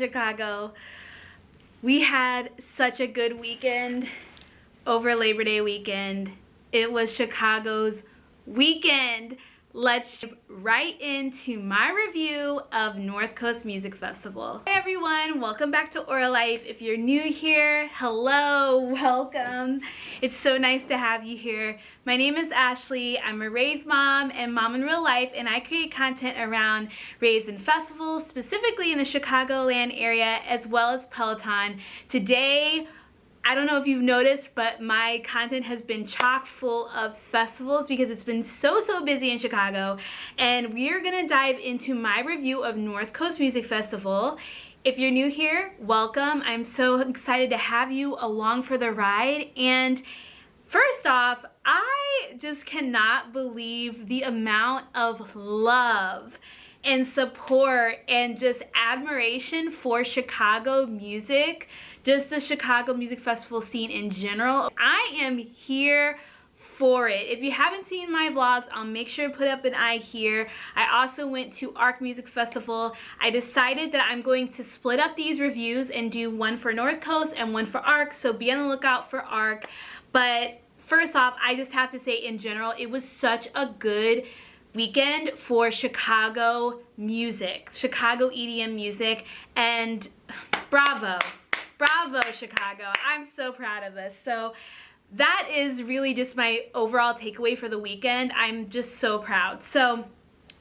Chicago. We had such a good weekend over Labor Day weekend. It was Chicago's weekend. Let's jump right into my review of Northcoast Music Festival. Hey everyone, welcome back to Aura Life. If you're new here, hello, welcome. It's so nice to have you here. My name is Ashleigh. I'm a rave mom and mom in real life, and I create content around raves and festivals, specifically in the Chicagoland area, as well as Peloton. Today, I don't know if you've noticed, but my content has been chock full of festivals because it's been so busy in Chicago. And we are gonna dive into my review of Northcoast Music Festival. If you're new here, welcome. I'm so excited to have you along for the ride. And first off, I just cannot believe the amount of love and support and just admiration for Chicago music, just the Chicago Music Festival scene in general. I am here for it. If you haven't seen my vlogs, I'll make sure to put up an eye here. I also went to ARC Music Festival. I decided that I'm going to split up these reviews and do one for Northcoast and one for ARC, so be on the lookout for ARC. But first off, I just have to say in general, it was such a good weekend for Chicago music, Chicago EDM music, and bravo Chicago. I'm so proud of us. So that is really just my overall takeaway for the weekend. I'm just so proud. So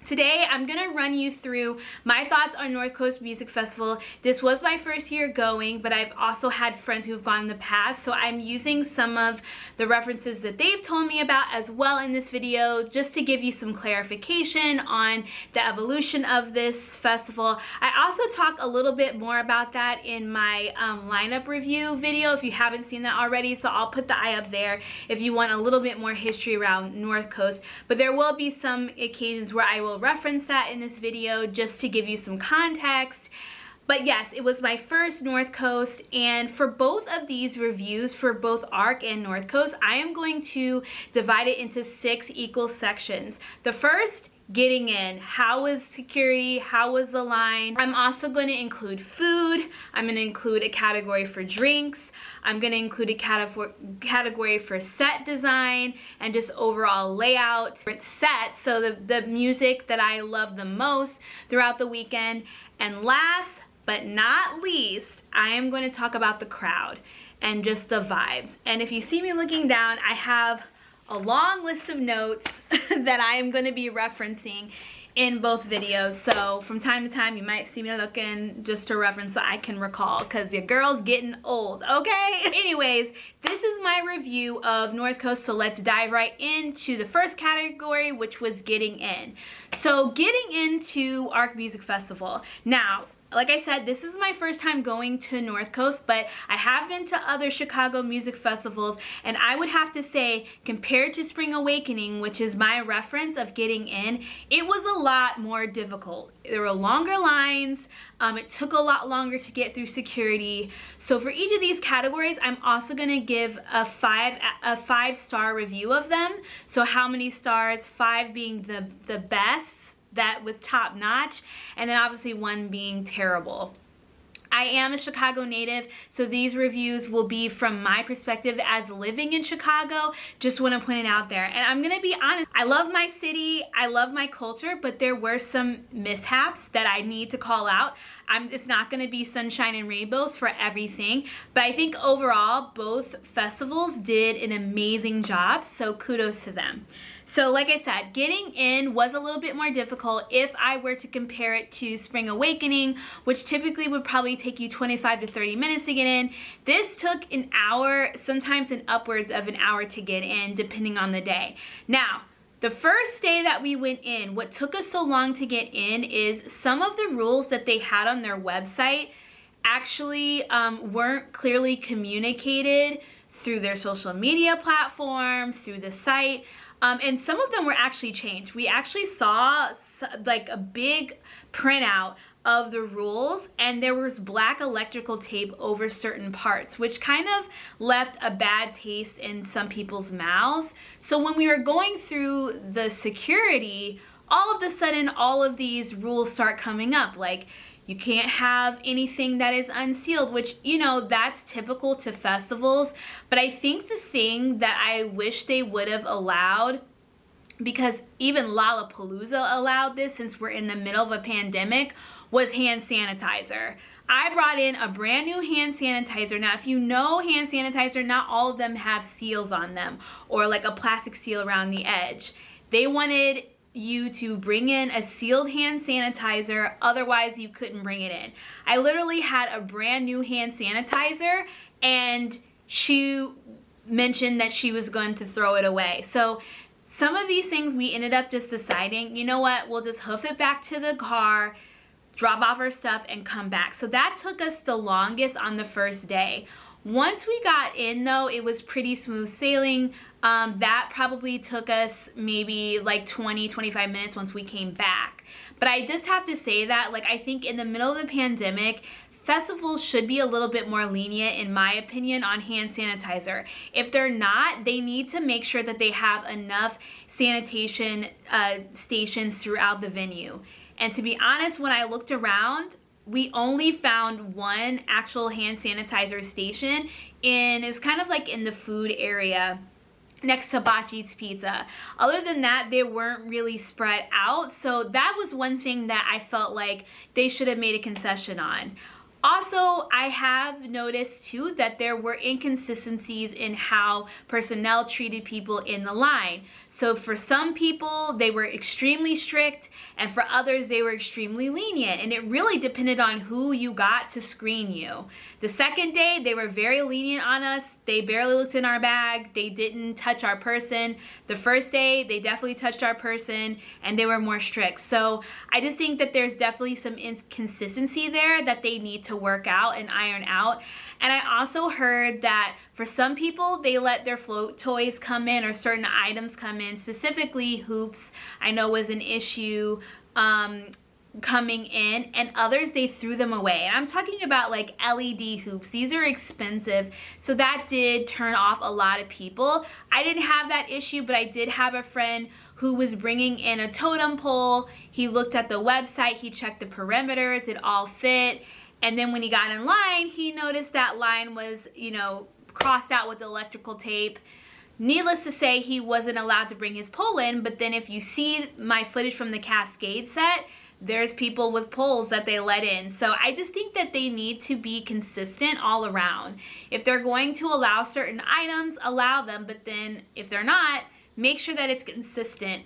today, I'm gonna run you through my thoughts on Northcoast Music Festival. This was my first year going, but I've also had friends who've gone in the past, so I'm using some of the references that they've told me about as well in this video, just to give you some clarification on the evolution of this festival. I also talk a little bit more about that in my lineup review video, if you haven't seen that already, so I'll put the eye up there if you want a little bit more history around Northcoast. But there will be some occasions where I will reference that in this video just to give you some context. But yes, it was my first Northcoast, and for both of these reviews, for both ARC and Northcoast, I am going to divide it into 6 equal sections. The first, getting in. How was security? How was the line? I'm also going to include food. I'm going to include a category for drinks. I'm going to include a category for set design and just overall layout. It's set, so the music that I love the most throughout the weekend. And last but not least, I am going to talk about the crowd and just the vibes. And if you see me looking down, I have a long list of notes that I am going to be referencing in both videos. So from time to time, you might see me looking just to reference so I can recall, because your girl's getting old, okay? Anyways, this is my review of Northcoast, so let's dive right into the first category, which was getting in. So getting into ARC Music Festival. Now, like I said, this is my first time going to Northcoast, but I have been to other Chicago music festivals, and I would have to say, compared to Spring Awakening, which is my reference of getting in, it was a lot more difficult. There were longer lines, it took a lot longer to get through security. So for each of these categories, I'm also gonna give a 5-star review of them. So how many stars? 5 being the best, that was top notch, and then obviously 1 being terrible. I am a Chicago native, so these reviews will be from my perspective as living in Chicago. Just want to point it out there. And I'm gonna be honest, I love my city, I love my culture, but there were some mishaps that I need to call out. It's not gonna be sunshine and rainbows for everything, but I think overall, both festivals did an amazing job, so kudos to them. So like I said, getting in was a little bit more difficult if I were to compare it to Spring Awakening, which typically would probably take you 25 to 30 minutes to get in. This took an hour, sometimes an upwards of an hour to get in, depending on the day. Now, the first day that we went in, what took us so long to get in is some of the rules that they had on their website actually weren't clearly communicated through their social media platform, through the site. And some of them were actually changed. We actually saw like a big printout of the rules, and there was black electrical tape over certain parts, which kind of left a bad taste in some people's mouths. So when we were going through the security, all of a sudden all of these rules start coming up, like You can't have anything that is unsealed, which, you know, that's typical to festivals. But I think the thing that I wish they would have allowed, because even Lollapalooza allowed this since we're in the middle of a pandemic, was hand sanitizer. I brought in a brand new hand sanitizer. Now, if you know hand sanitizer, not all of them have seals on them or like a plastic seal around the edge. They wanted you to bring in a sealed hand sanitizer, otherwise you couldn't bring it in. I literally had a brand new hand sanitizer and she mentioned that she was going to throw it away. So some of these things we ended up just deciding, you know what, we'll just hoof it back to the car, drop off our stuff and come back. So that took us the longest on the first day. Once we got in though, it was pretty smooth sailing. That probably took us maybe like 20-25 minutes once we came back. But I just have to say that, like, I think in the middle of the pandemic, festivals should be a little bit more lenient, in my opinion, on hand sanitizer. If they're not, they need to make sure that they have enough sanitation stations throughout the venue. And to be honest, when I looked around, we only found one actual hand sanitizer station, and it was kind of like in the food area next to Bocce's Pizza. Other than that, they weren't really spread out. So that was one thing that I felt like they should have made a concession on. Also, I have noticed too that there were inconsistencies in how personnel treated people in the line. So for some people, they were extremely strict, and for others, they were extremely lenient. And it really depended on who you got to screen you. The second day, they were very lenient on us. They barely looked in our bag. They didn't touch our person. The first day, they definitely touched our person, and they were more strict. So I just think that there's definitely some inconsistency there that they need to work out and iron out. And I also heard that for some people, they let their float toys come in, or certain items come in, specifically hoops, I know was an issue coming in, and others, they threw them away. And I'm talking about like LED hoops. These are expensive, so that did turn off a lot of people. I didn't have that issue, but I did have a friend who was bringing in a totem pole. He looked at the website, he checked the perimeters, it all fit. And then when he got in line, he noticed that line was, you know, crossed out with electrical tape. Needless to say, he wasn't allowed to bring his pole in, but then if you see my footage from the Cascade set, there's people with poles that they let in. So I just think that they need to be consistent all around. If they're going to allow certain items, allow them, but then if they're not, make sure that it's consistent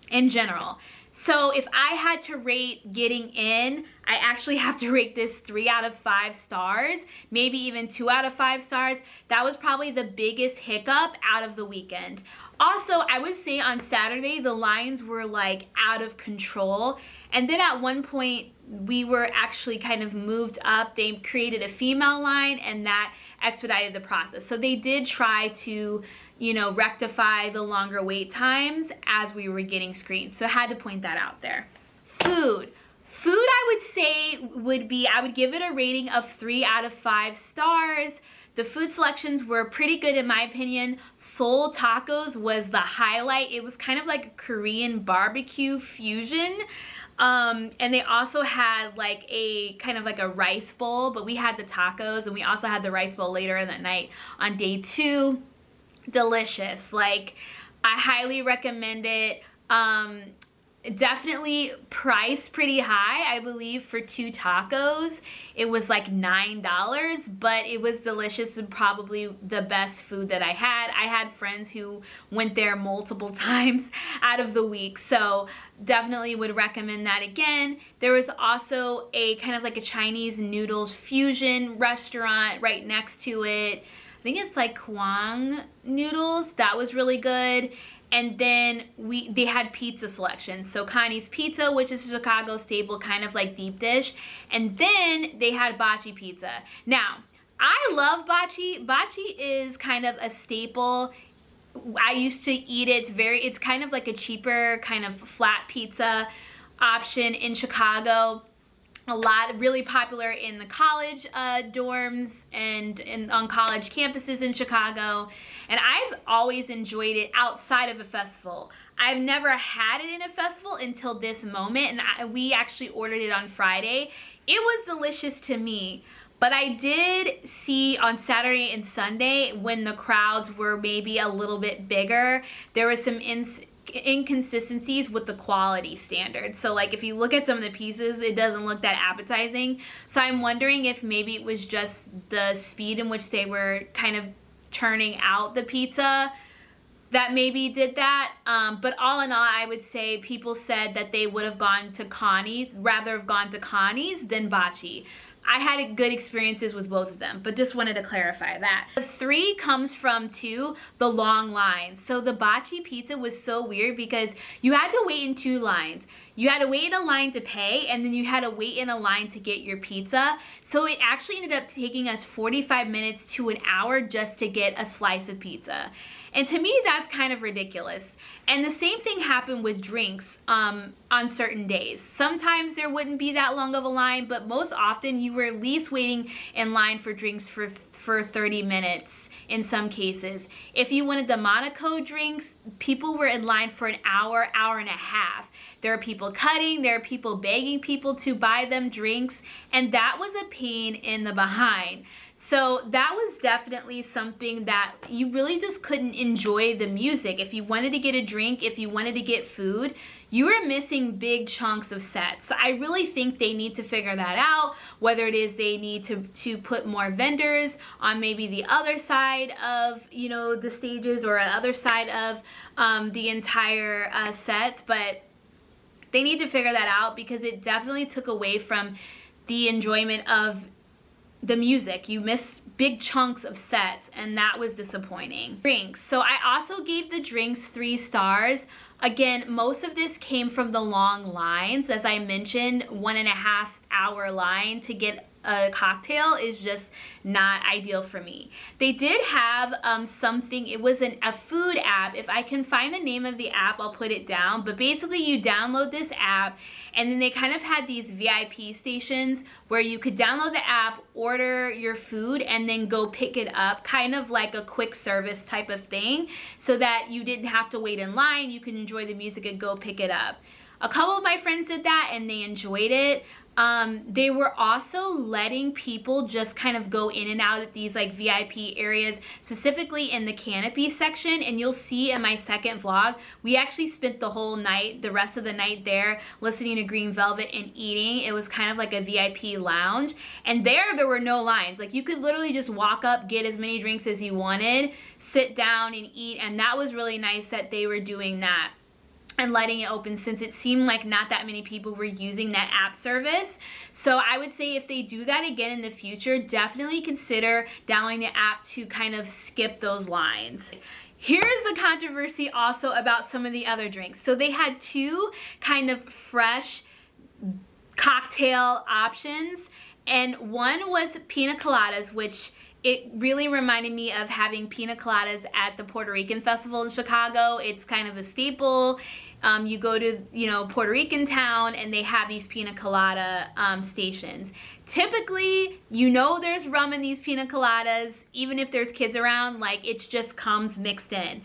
in general. So if I had to rate getting in, I actually have to rate this 3 out of 5 stars, maybe even 2 out of 5 stars. That was probably the biggest hiccup out of the weekend. Also, I would say on Saturday, the lines were like out of control. And then at one point, we were actually kind of moved up. They created a female line, and that expedited the process. So they did try to, you know, rectify the longer wait times as we were getting screened. So I had to point that out there. Food, I would say I would give it a rating of 3 out of 5 stars. The food selections were pretty good in my opinion. Seoul Tacos was the highlight. It was kind of like a Korean barbecue fusion. And they also had like a kind of like a rice bowl, but we had the tacos, and we also had the rice bowl later in that night on day 2. Delicious. Like, I highly recommend it. Definitely priced pretty high. I believe for 2 tacos it was like $9, but it was delicious and probably the best food that I had. I had friends who went there multiple times out of the week, so definitely would recommend that again. There was also a kind of like a Chinese noodles fusion restaurant right next to it. I think it's like Kwang noodles. That was really good. And then they had pizza selection. So Connie's Pizza, which is a Chicago staple, kind of like deep dish. And then they had Bocce Pizza. Now, I love Bocce. Bocce is kind of a staple. I used to eat it. It's kind of like a cheaper kind of flat pizza option in Chicago. Really popular in the college dorms and on college campuses in Chicago. And I've always enjoyed it outside of a festival. I've never had it in a festival until this moment, and we actually ordered it on Friday. It was delicious to me. But I did see on Saturday and Sunday, when the crowds were maybe a little bit bigger, there was some inconsistencies with the quality standards. So like if you look at some of the pieces, it doesn't look that appetizing. So I'm wondering if maybe it was just the speed in which they were kind of churning out the pizza that maybe did that. But all in all, I would say people said that they would have gone to Connie's, rather have gone to Connie's than Bocce. I had good experiences with both of them, but just wanted to clarify that. The 3 comes from, too, the long lines. So the Bocce pizza was so weird because you had to wait in 2 lines. You had to wait in a line to pay, and then you had to wait in a line to get your pizza. So it actually ended up taking us 45 minutes to an hour just to get a slice of pizza. And to me, that's kind of ridiculous. And the same thing happened with drinks on certain days. Sometimes there wouldn't be that long of a line, but most often you were at least waiting in line for drinks for 30 minutes in some cases. If you wanted the Monaco drinks, people were in line for an hour, hour and a half. There are people cutting, there are people begging people to buy them drinks, and that was a pain in the behind. So that was definitely something that you really just couldn't enjoy the music. If you wanted to get a drink, if you wanted to get food, you were missing big chunks of sets. So I really think they need to figure that out, whether it is they need to put more vendors on maybe the other side of, you know, the stages or the other side of the entire set. But they need to figure that out because it definitely took away from the enjoyment of the music. You missed big chunks of sets, and that was disappointing. Drinks. So I also gave the drinks 3 stars. Again, most of this came from the long lines. As I mentioned, 1.5 hour line to get a cocktail is just not ideal for me. They did have something, it was a food app. If I can find the name of the app, I'll put it down. But basically you download this app, and then they kind of had these VIP stations where you could download the app, order your food, and then go pick it up, kind of like a quick service type of thing, so that you didn't have to wait in line. You can enjoy the music and go pick it up. A couple of my friends did that and they enjoyed it. They were also letting people just kind of go in and out of these like VIP areas, specifically in the canopy section. And you'll see in my second vlog, we actually spent the whole night, the rest of the night there, listening to Green Velvet and eating. It was kind of like a VIP lounge. And there were no lines. Like you could literally just walk up, get as many drinks as you wanted, sit down and eat. And that was really nice that they were doing that and letting it open, since it seemed like not that many people were using that app service. So I would say if they do that again in the future, definitely consider downloading the app to kind of skip those lines. Here's the controversy also about some of the other drinks. So they had 2 kind of fresh cocktail options, and one was pina coladas, which it really reminded me of having pina coladas at the Puerto Rican Festival in Chicago. It's kind of a staple. You go to, you know, Puerto Rican town and they have these pina colada stations. Typically, you know there's rum in these pina coladas, even if there's kids around, like it just comes mixed in.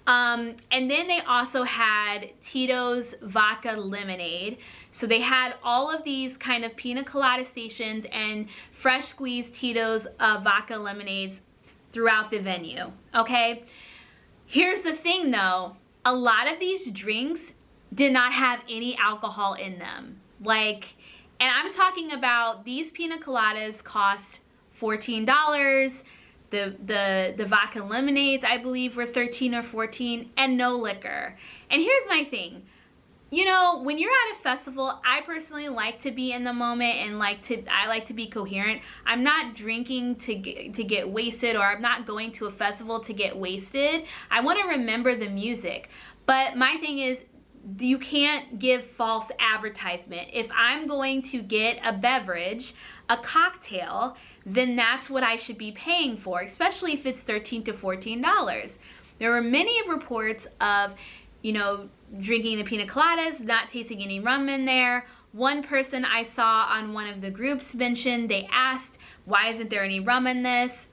And then they also had Tito's Vodka Lemonade. So they had all of these kind of pina colada stations and fresh squeezed Tito's Vodka Lemonades throughout the venue, okay? Here's the thing though, a lot of these drinks did not have any alcohol in them. Like, and I'm talking about these pina coladas cost $14. The vodka lemonades, I believe, were $13 or $14, and no liquor. And here's my thing. You know, when you're at a festival, I personally like to be in the moment and I like to be coherent. I'm not drinking to get wasted, or I'm not going to a festival to get wasted. I want to remember the music. But my thing is, you can't give false advertisement. If I'm going to get a beverage, a cocktail, then that's what I should be paying for, especially if it's $13 to $14. There were many reports of, you know, drinking the pina coladas, not tasting any rum in there. One person I saw on one of the groups mentioned, they asked, why isn't there any rum in this?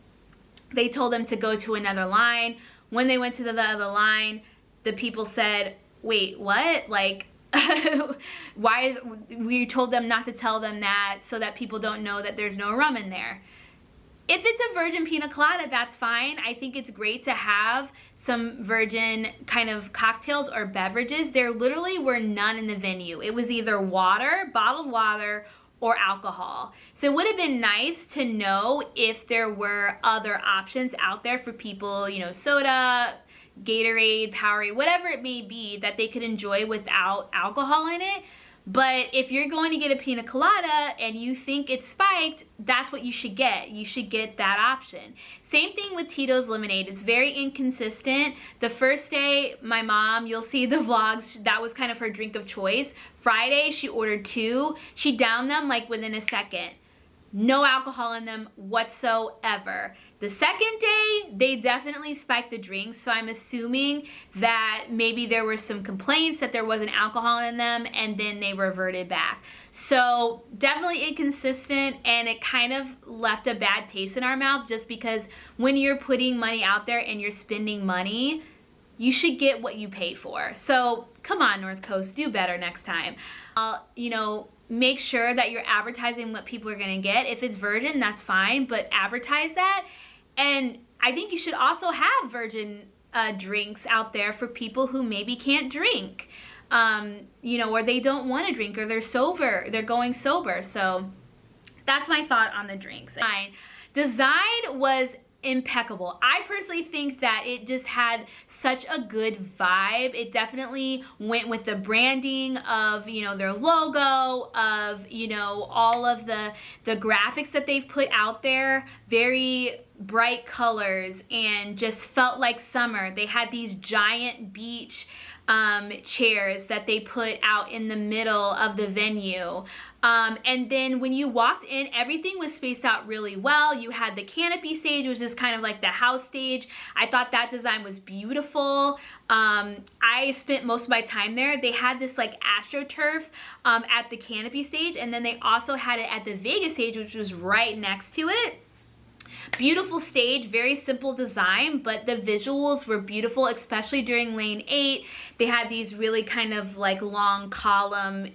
They told them to go to another line. When they went to the other line, the people said, wait, what? Like, why we told them not to tell them that so that people don't know that there's no rum in there. If it's a virgin pina colada, that's fine. I think it's great to have some virgin kind of cocktails or beverages. There literally were none in the venue. It was either water, bottled water, or alcohol. So it would have been nice to know if there were other options out there for people, you know, soda, Gatorade, Powerade, whatever it may be that they could enjoy without alcohol in it. But if you're going to get a pina colada and you think it's spiked, that's what you should get. You should get that option. Same thing with Tito's lemonade. It's very inconsistent. The first day, my mom, you'll see the vlogs, that was kind of her drink of choice. Friday, she ordered 2. She downed them like within a second. No alcohol in them whatsoever. The second day, they definitely spiked the drinks, so I'm assuming that maybe there were some complaints that there wasn't alcohol in them, and then they reverted back. So definitely inconsistent, and it kind of left a bad taste in our mouth, just because when you're putting money out there and you're spending money, you should get what you pay for. So come on, North Coast, do better next time. You know, make sure that you're advertising what people are gonna get. If it's virgin, that's fine, but advertise that. And I think you should also have virgin drinks out there for people who maybe can't drink, you know, or they don't want to drink, or they're sober, they're going sober. So that's my thought on the drinks. Design was impeccable. I personally think that it just had such a good vibe. It definitely went with the branding of, you know, their logo, of, you know, all of the graphics that they've put out there. Very bright colors and just felt like summer. They had these giant beach chairs that they put out in the middle of the venue. And then when you walked in, everything was spaced out really well. You had the canopy stage, which is kind of like the house stage. I thought that design was beautiful. I spent most of my time there. They had this like AstroTurf at the canopy stage, and then they also had it at the Vega stage, which was right next to it. Beautiful stage, very simple design, but the visuals were beautiful, especially during lane 8. They had these really kind of like long column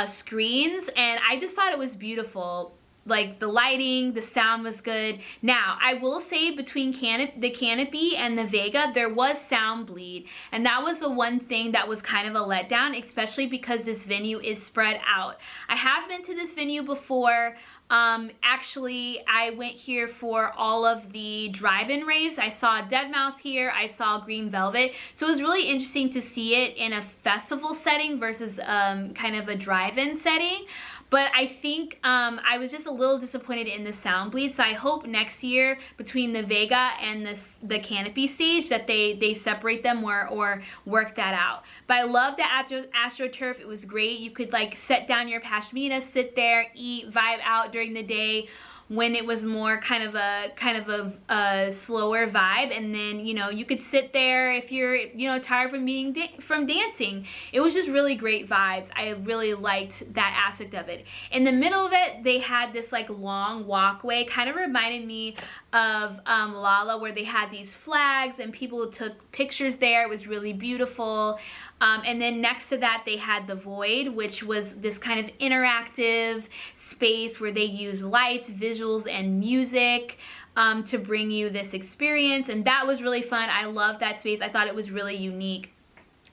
screens, and I just thought it was beautiful. Like the lighting, the sound was good. Now, I will say between the canopy and the Vega, there was sound bleed, and that was the one thing that was kind of a letdown, especially because this venue is spread out. I have been to this venue before. Actually, I went here for all of the drive-in raves. I saw deadmau5 here, I saw Green Velvet, so it was really interesting to see it in a festival setting versus kind of a drive-in setting. But I think I was just a little disappointed in the sound bleed, so I hope next year between the Vega and the canopy stage that they separate them or work that out. But I love the AstroTurf. It was great. You could like set down your pashmina, sit there, eat, vibe out during the day, when it was more kind of a slower vibe, and then, you know, you could sit there if you're, you know, tired from dancing. It was just really great vibes. I really liked that aspect of it. In the middle of it, they had this like long walkway, kind of reminded me of Lala, where they had these flags and people took pictures there. It was really beautiful. And then next to that, they had the Void, which was this kind of interactive space where they use lights, visuals, and music to bring you this experience. And that was really fun. I loved that space. I thought it was really unique.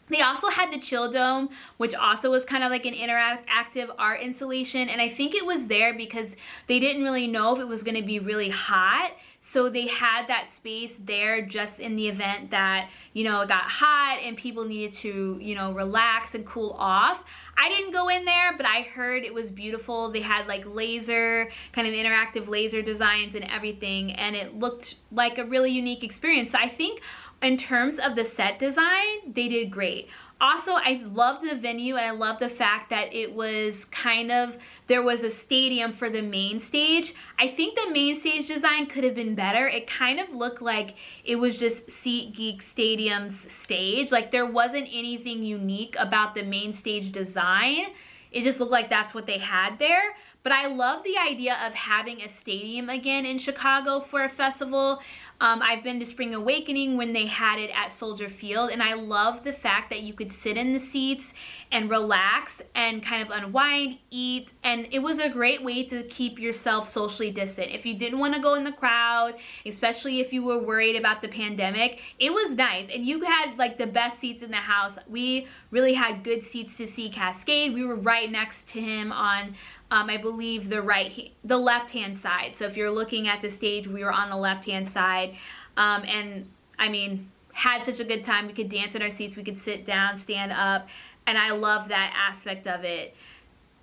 They also had the Chill Dome, which also was kind of like an interactive art installation, and I think it was there because they didn't really know if it was going to be really hot, so they had that space there just in the event that, you know, it got hot and people needed to, you know, relax and cool off. I didn't go in there, but I heard it was beautiful. They had like laser, kind of interactive laser designs and everything, and it looked like a really unique experience. So I think in terms of the set design, they did great. Also, I loved the venue, and I love the fact that it was kind of, there was a stadium for the main stage. I think the main stage design could have been better. It kind of looked like it was just SeatGeek Stadium's stage. Like there wasn't anything unique about the main stage design. It just looked like that's what they had there. But I love the idea of having a stadium again in Chicago for a festival. I've been to Spring Awakening when they had it at Soldier Field, and I love the fact that you could sit in the seats and relax and kind of unwind, eat, and it was a great way to keep yourself socially distant. If you didn't want to go in the crowd, especially if you were worried about the pandemic, it was nice, and you had like the best seats in the house. We really had good seats to see Cascade. We were right next to him on I believe the left-hand side. So if you're looking at the stage, we were on the left-hand side. And I mean, had such a good time. We could dance in our seats. We could sit down, stand up. And I love that aspect of it.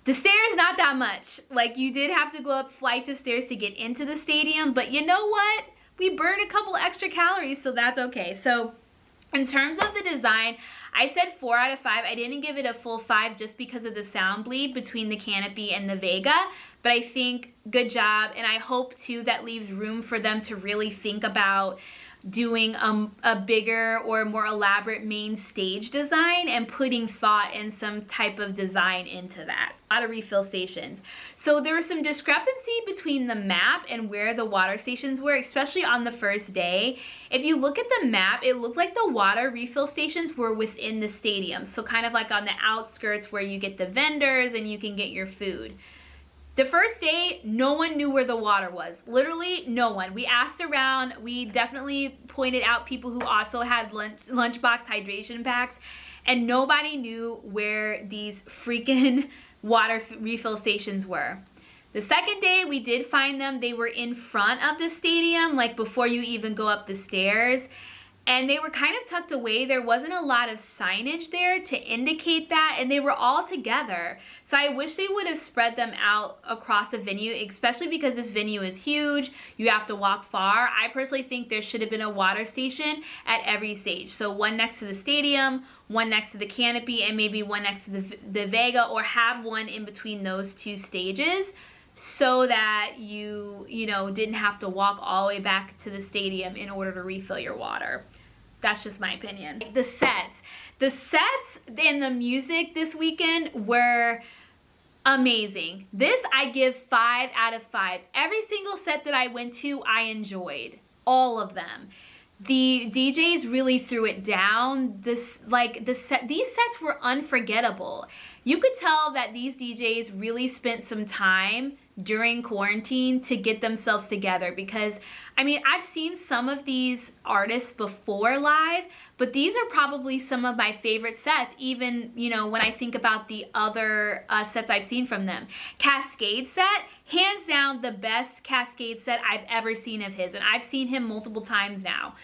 The stairs, not that much. Like, you did have to go up flights of stairs to get into the stadium. But you know what? We burned a couple extra calories, so that's okay. So in terms of the design, I said 4 out of 5. I didn't give it a full 5 just because of the sound bleed between the Canopy and the Vega, but I think good job, and I hope too that leaves room for them to really think about doing a bigger or more elaborate main stage design and putting thought and some type of design into that. A lot of refill stations. So there was some discrepancy between the map and where the water stations were, especially on the first day. If you look at the map, it looked like the water refill stations were within the stadium. So kind of like on the outskirts where you get the vendors and you can get your food. The first day, no one knew where the water was. Literally, no one. We asked around. We definitely pointed out people who also had lunchbox hydration packs, and nobody knew where these freaking water refill stations were. The second day, we did find them. They were in front of the stadium, like before you even go up the stairs. And they were kind of tucked away. There wasn't a lot of signage there to indicate that, and they were all together. So I wish they would have spread them out across the venue, especially because this venue is huge. You have to walk far. I personally think there should have been a water station at every stage. So one next to the stadium, one next to the Canopy, and maybe one next to the Vega, or have one in between those two stages, so that you didn't have to walk all the way back to the stadium in order to refill your water. That's just my opinion. The sets and the music this weekend were amazing. This I give 5 out of 5. Every single set that I went to, I enjoyed. All of them. The DJs really threw it down. These sets were unforgettable. You could tell that these DJs really spent some time during quarantine to get themselves together, because I mean, I've seen some of these artists before live, but these are probably some of my favorite sets, even, when I think about the other sets I've seen from them. Cascade set, hands down the best Cascade set I've ever seen of his, and I've seen him multiple times now.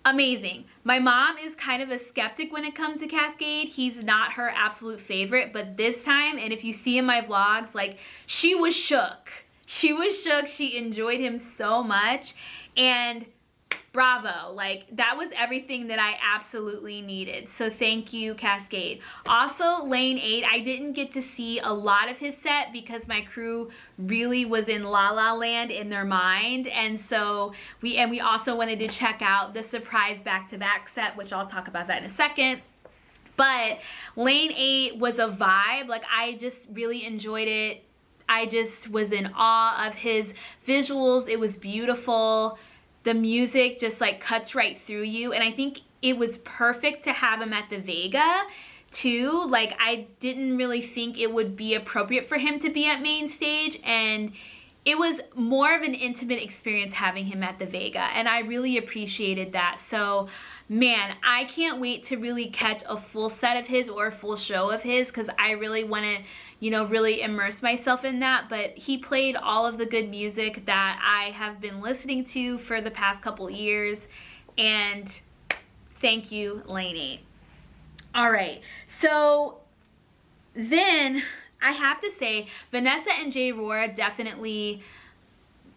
Amazing. My mom is kind of a skeptic when it comes to Cascade. He's not her absolute favorite, but this time, and if you see in my vlogs, like, she was shook. She was shook. She enjoyed him so much, and bravo. Like, that was everything that I absolutely needed. So thank you, Cascade. Also, Lane 8, I didn't get to see a lot of his set because my crew really was in La La Land in their mind. And so we also wanted to check out the surprise back-to-back set, which I'll talk about that in a second. But Lane 8 was a vibe. Like, I just really enjoyed it. I just was in awe of his visuals. It was beautiful. The music just like cuts right through you, and I think it was perfect to have him at the Vega too. Like, I didn't really think it would be appropriate for him to be at main stage, and it was more of an intimate experience having him at the Vega, and I really appreciated that. So man, I can't wait to really catch a full set of his or a full show of his, because I really want to really immerse myself in that. But he played all of the good music that I have been listening to for the past couple years, and thank you, Lane 8. All right, so then I have to say Vanessa and Jay Rohr definitely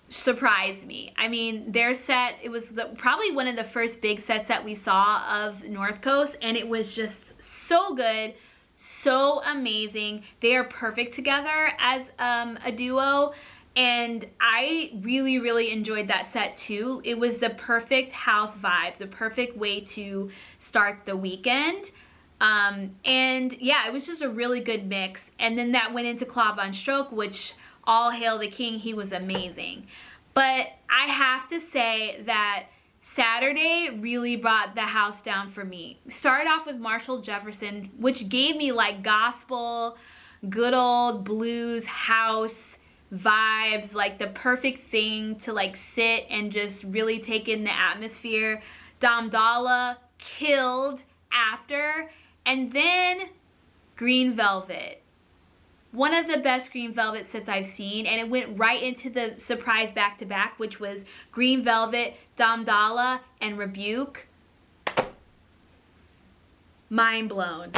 surprised me. I mean, their set, it was probably one of the first big sets that we saw of Northcoast, and it was just so good, so amazing. They are perfect together as a duo, and I really, really enjoyed that set too. It was the perfect house vibes, the perfect way to start the weekend. And yeah, it was just a really good mix. And then that went into Claude Von Stroke, which all hail the king, he was amazing. But I have to say that Saturday really brought the house down for me. Started off with Marshall Jefferson, which gave me like gospel, good old blues, house vibes, like the perfect thing to like sit and just really take in the atmosphere. Dom Dalla killed after, and then Green Velvet. One of the best Green Velvet sets I've seen, and it went right into the surprise back-to-back, which was Green Velvet, Dom Dalla, and Rebuke. Mind blown.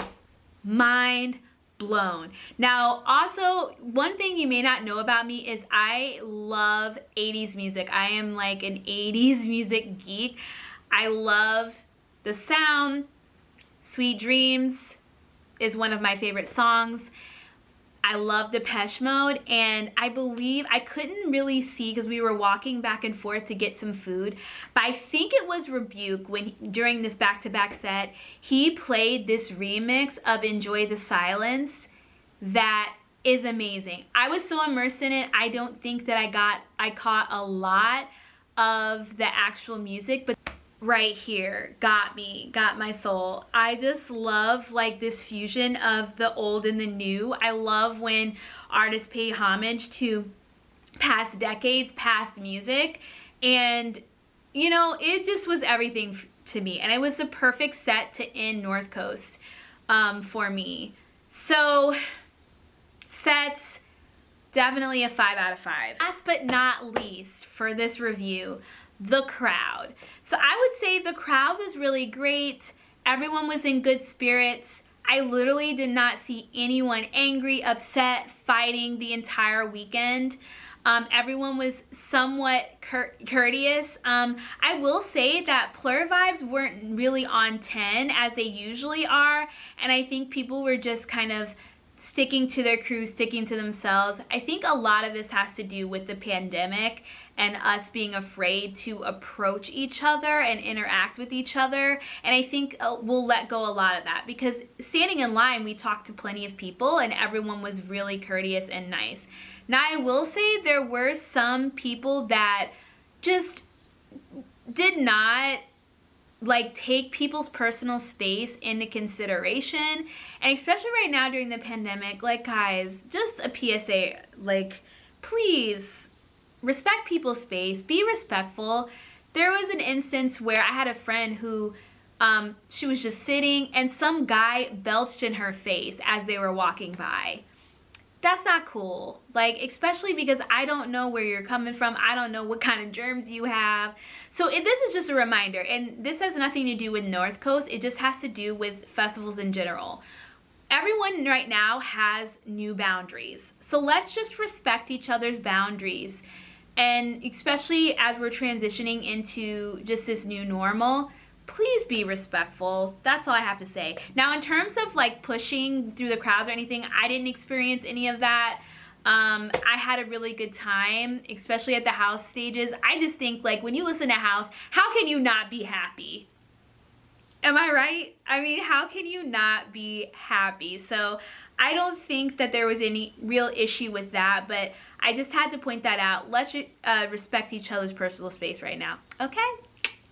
Mind blown. Now, also, one thing you may not know about me is I love 80s music. I am like an 80s music geek. I love the sound. Sweet Dreams is one of my favorite songs. I love Depeche Mode, and I believe I couldn't really see because we were walking back and forth to get some food, but I think it was Rebuke when during this back-to-back set he played this remix of Enjoy the Silence that is amazing. I was so immersed in it, I don't think that I caught a lot of the actual music, but right here got my soul. I just love like this fusion of the old and the new. I love when artists pay homage to past decades, past music, and you know, it just was everything to me, and it was the perfect set to end Northcoast for me. So sets, definitely a 5 out of 5. Last but not least for this review, the crowd. So I would say the crowd was really great. Everyone was in good spirits. I literally did not see anyone angry, upset, fighting the entire weekend. Everyone was somewhat courteous. I will say that Plur vibes weren't really on 10 as they usually are, and I think people were just kind of sticking to their crew, sticking to themselves. I think a lot of this has to do with the pandemic and us being afraid to approach each other and interact with each other. And I think we'll let go a lot of that, because standing in line, we talked to plenty of people and everyone was really courteous and nice. Now, I will say there were some people that just did not like take people's personal space into consideration, and especially right now during the pandemic, like guys, just a PSA, like please respect people's space, be respectful. There was an instance where I had a friend who she was just sitting and some guy belched in her face as they were walking by. That's not cool, like, especially because I don't know where you're coming from. I don't know what kind of germs you have. So this is just a reminder, and this has nothing to do with Northcoast. It just has to do with festivals in general. Everyone right now has new boundaries. So let's just respect each other's boundaries. And especially as we're transitioning into just this new normal, please be respectful. That's all I have to say. Now, in terms of like pushing through the crowds or anything, I didn't experience any of that. I had a really good time, especially at the house stages. I just think like when you listen to house, how can you not be happy? Am I right? I mean, how can you not be happy? So I don't think that there was any real issue with that, but I just had to point that out. Let's respect each other's personal space right now. Okay?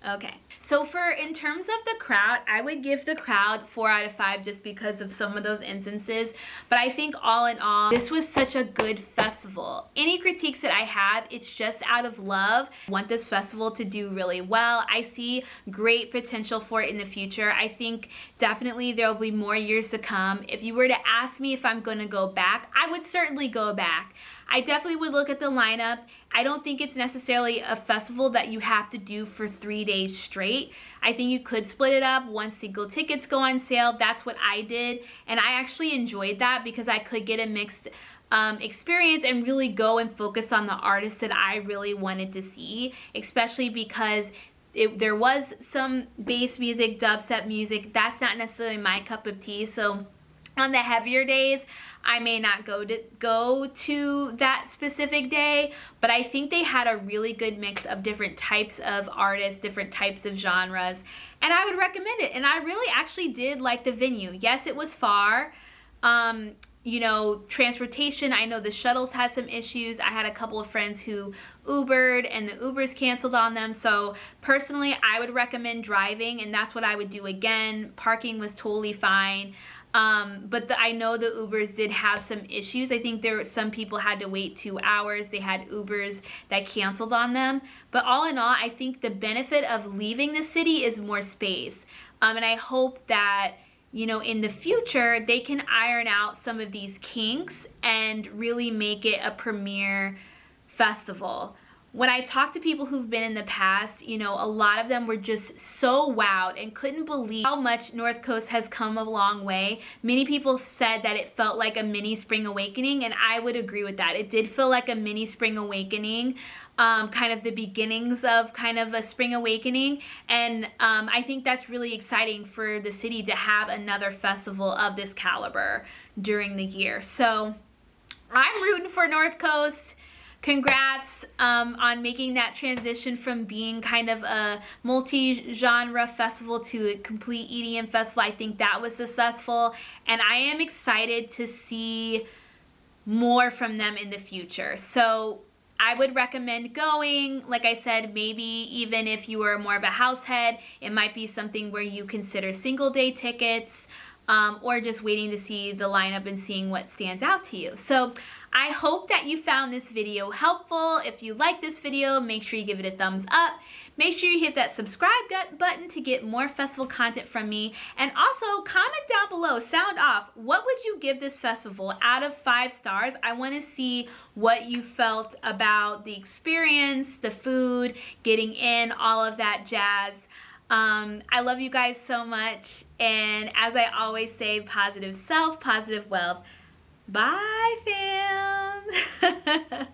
Okay. So in terms of the crowd, I would give the crowd 4 out of 5 just because of some of those instances. But I think all in all, this was such a good festival. Any critiques that I have, it's just out of love. I want this festival to do really well. I see great potential for it in the future. I think definitely there will be more years to come. If you were to ask me if I'm going to go back, I would certainly go back. I definitely would look at the lineup. I don't think it's necessarily a festival that you have to do for 3 days straight. I think you could split it up once single tickets go on sale. That's what I did, and I actually enjoyed that because I could get a mixed experience and really go and focus on the artists that I really wanted to see, especially because there was some bass music, dubstep music. That's not necessarily my cup of tea, so on the heavier days, I may not go to that specific day, but I think they had a really good mix of different types of artists, different types of genres, and I would recommend it. And I really actually did like the venue. Yes, it was far. you know, transportation, I know the shuttles had some issues. I had a couple of friends who Ubered and the Ubers canceled on them. So personally, I would recommend driving, and that's what I would do again. Parking was totally fine. But I know the Ubers did have some issues. I think some people had to wait 2 hours. They had Ubers that canceled on them. But all in all, I think the benefit of leaving the city is more space. And I hope that, you know, in the future, they can iron out some of these kinks and really make it a premier festival. When I talk to people who've been in the past, you know, a lot of them were just so wowed and couldn't believe how much Northcoast has come a long way. Many people said that it felt like a mini spring awakening, and I would agree with that. It did feel like a mini spring awakening, kind of the beginnings of kind of a spring awakening. And I think that's really exciting for the city to have another festival of this caliber during the year. So I'm rooting for Northcoast. Congrats on making that transition from being kind of a multi-genre festival to a complete EDM festival. I think that was successful, and I am excited to see more from them in the future. So I would recommend going. Like I said, maybe even if you are more of a house head, it might be something where you consider single day tickets, or just waiting to see the lineup and seeing what stands out to you. So I hope that you found this video helpful. If you like this video, make sure you give it a thumbs up. Make sure you hit that subscribe button to get more festival content from me. And also comment down below, sound off, what would you give this festival out of 5 stars? I want to see what you felt about the experience, the food, getting in, all of that jazz. I love you guys so much, and as I always say, positive self, positive wealth. Bye, fam.